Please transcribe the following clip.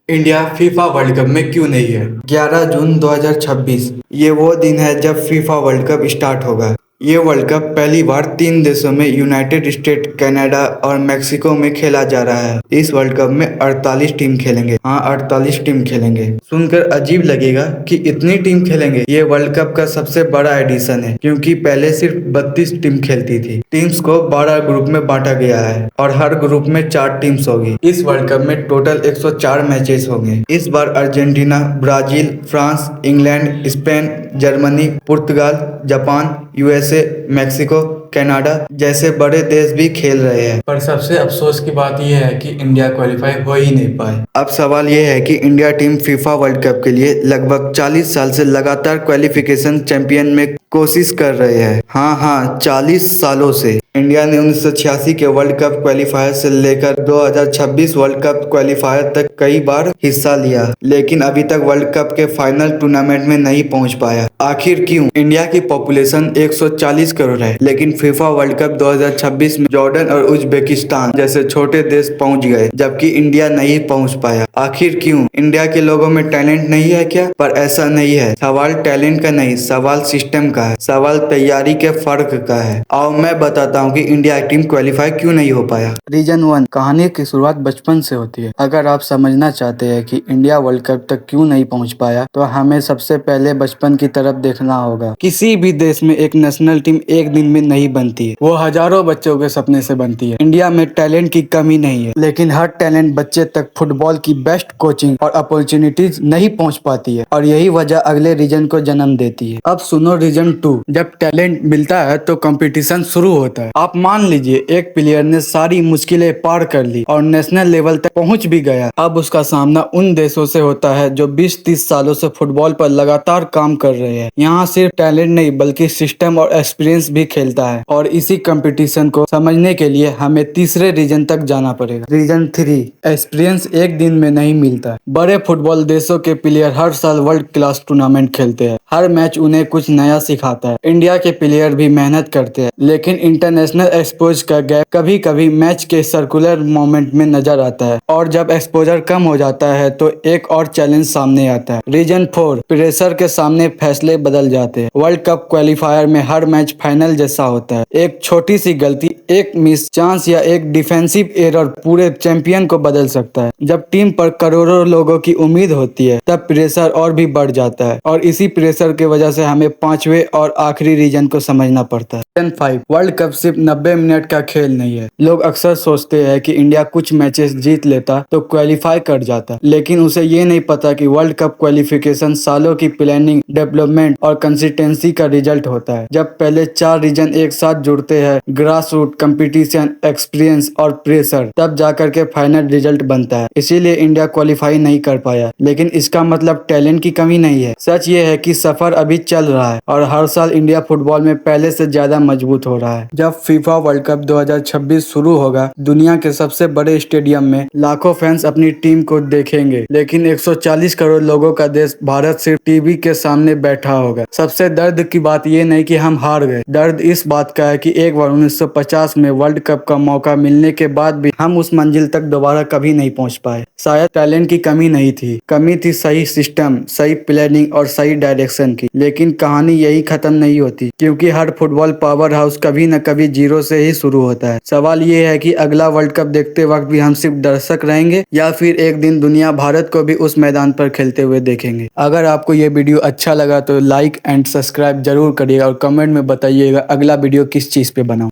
India FIFA world cup में क्यों नहीं है? 11 जून 2026 ये वो दिन है जब फीफा वर्ल्ड कप स्टार्ट होगा। ये वर्ल्ड कप पहली बार 3 देशों में यूनाइटेड स्टेट, कनाडा और मेक्सिको में खेला जा रहा है। इस वर्ल्ड कप में 48 टीम खेलेंगे। हाँ, 48 टीम खेलेंगे। सुनकर अजीब लगेगा कि इतनी टीम खेलेंगे। ये वर्ल्ड कप का सबसे बड़ा एडिशन है क्योंकि पहले सिर्फ 32 टीम खेलती थी। टीम्स को 12 ग्रुप में बांटा गया है और हर ग्रुप में 4 टीम्स होगी। इस वर्ल्ड कप में टोटल 104 मैचेस होंगे। इस बार Argentina, Brazil, France, England, Spain, Germany, पुर्तगाल, जापान, यूएसए, मैक्सिको, कनाडा जैसे बड़े देश भी खेल रहे हैं। पर सबसे अफसोस की बात यह है कि इंडिया क्वालिफाई हो ही नहीं पाए। अब सवाल यह है कि India team FIFA world cup के लिए लगभग 40 साल से लगातार क्वालिफिकेशन चैंपियन में कोशिश कर रहे हैं। हाँ, 40 सालों से। इंडिया ने 1986 के वर्ल्ड कप क्वालिफायर से लेकर 2026 वर्ल्ड कप क्वालिफायर तक कई बार हिस्सा लिया, लेकिन अभी तक वर्ल्ड कप के फाइनल टूर्नामेंट में नहीं पहुंच पाया। आखिर क्यों? इंडिया की पॉपुलेशन 140 करोड़ है, लेकिन फीफा वर्ल्ड कप 2026 में जॉर्डन और उज्बेकिस्तान जैसे छोटे देश पहुंच गए, जबकि इंडिया नहीं पहुंच पाया। आखिर क्यों? इंडिया के लोगों में टैलेंट नहीं है क्या? पर ऐसा नहीं है। सवाल टैलेंट का नहीं, सवाल सिस्टम का है, सवाल तैयारी के फर्क का है। आओ मैं बताता हूँ कि इंडिया टीम क्वालिफाई क्यों नहीं हो पाया। रीजन 1, कहानी की शुरुआत बचपन से होती है। अगर आप समझना चाहते हैं कि इंडिया वर्ल्ड कप तक क्यों नहीं पहुंच पाया, तो हमें सबसे पहले बचपन की तरफ देखना होगा। किसी भी देश में एक नेशनल टीम एक दिन में नहीं बनती है, वो हजारों बच्चों के सपने से बनती है। इंडिया में टैलेंट की कमी नहीं है, लेकिन हर टैलेंट बच्चे तक फुटबॉल की बेस्ट कोचिंग और अपॉर्चुनिटीज नहीं पहुंच पाती है, और यही वजह अगले रीजन को जन्म देती है। अब सुनो रीजन 2। जब टैलेंट मिलता है तो कंपटीशन शुरू होता है। आप मान लीजिए एक प्लेयर ने सारी मुश्किलें पार कर ली और नेशनल लेवल तक पहुंच भी गया। अब उसका सामना उन देशों से होता है जो 20-30 सालों से फुटबॉल पर लगातार काम कर रहे हैं। यहाँ सिर्फ टैलेंट नहीं बल्कि सिस्टम और एक्सपीरियंस भी खेलता है, और इसी कंपटीशन को समझने के लिए हमें तीसरे रीजन तक जाना पड़ेगा। रीजन 3, एक्सपीरियंस एक दिन में नहीं मिलता। बड़े फुटबॉल देशों के प्लेयर हर साल वर्ल्ड क्लास टूर्नामेंट खेलते हैं। हर मैच उन्हें कुछ नया सिखाता है। इंडिया के प्लेयर भी मेहनत करते हैं, लेकिन इंटरनेशनल एक्सपोज का गैप कभी कभी मैच के सर्कुलर मोमेंट में नजर आता है, और जब एक्सपोजर कम हो जाता है तो एक और चैलेंज सामने आता है। रीजन 4, प्रेशर के सामने फैसले बदल जाते हैं। वर्ल्ड कप क्वालिफायर में हर मैच फाइनल जैसा होता है। एक छोटी सी गलती, एक मिस चांस या एक डिफेंसिव एरर पूरे चैंपियन को बदल सकता है। जब टीम पर करोड़ों लोगों की उम्मीद होती है, तब प्रेशर और भी बढ़ जाता है, और इसी प्रेशर की वजह से हमें पांचवे और आखिरी रीजन को समझना पड़ता है। रीजन 5, वर्ल्ड कप सिर्फ 90 मिनट का खेल नहीं है। लोग अक्सर सोचते हैं कि इंडिया कुछ मैचेस जीत लेता तो क्वालिफाई कर जाता, लेकिन उसे ये नहीं पता कि वर्ल्ड कप क्वालिफिकेशन सालों की प्लानिंग, डेवलपमेंट और कंसिस्टेंसी का रिजल्ट होता है। जब पहले 4 रीजन एक साथ जुड़ते हैं, ग्रास रूट, कंपटीशन, एक्सपीरियंस और प्रेशर, तब जाकर के फाइनल रिजल्ट बनता है। इसीलिए इंडिया क्वालिफाई नहीं कर पाया, लेकिन इसका मतलब टैलेंट की कमी नहीं है। सच ये है कि सफर अभी चल रहा है, और हर साल इंडिया फुटबॉल में पहले से ज्यादा मजबूत हो रहा है। जब फीफा वर्ल्ड कप 2026 शुरू होगा, दुनिया के सबसे बड़े स्टेडियम में लाखों फैंस अपनी टीम को देखेंगे, लेकिन 140 करोड़ लोगों का देश भारत सिर्फ टीवी के सामने बैठा होगा। सबसे दर्द की बात ये नहीं कि हम हार गए, दर्द इस बात का है कि एक बार 1950 में वर्ल्ड कप का मौका मिलने के बाद भी हम उस मंजिल तक दोबारा कभी नहीं पहुंच पाए। शायद टैलेंट की कमी नहीं थी, कमी थी सही सिस्टम, सही प्लानिंग और सही डायरेक्शन की। लेकिन कहानी यही खत्म नहीं होती, क्योंकि हर फुटबॉल पावर हाउस कभी न कभी जीरो से ही शुरू होता है। सवाल ये है कि अगला वर्ल्ड कप देखते वक्त भी हम सिर्फ दर्शक रहेंगे, या फिर एक दिन दुनिया भारत को भी उस मैदान पर खेलते हुए देखेंगे। अगर आपको ये वीडियो अच्छा लगा तो लाइक एंड सब्सक्राइब जरूर करिएगा, और कमेंट में बताइएगा अगला वीडियो किस चीज पे बनाऊं।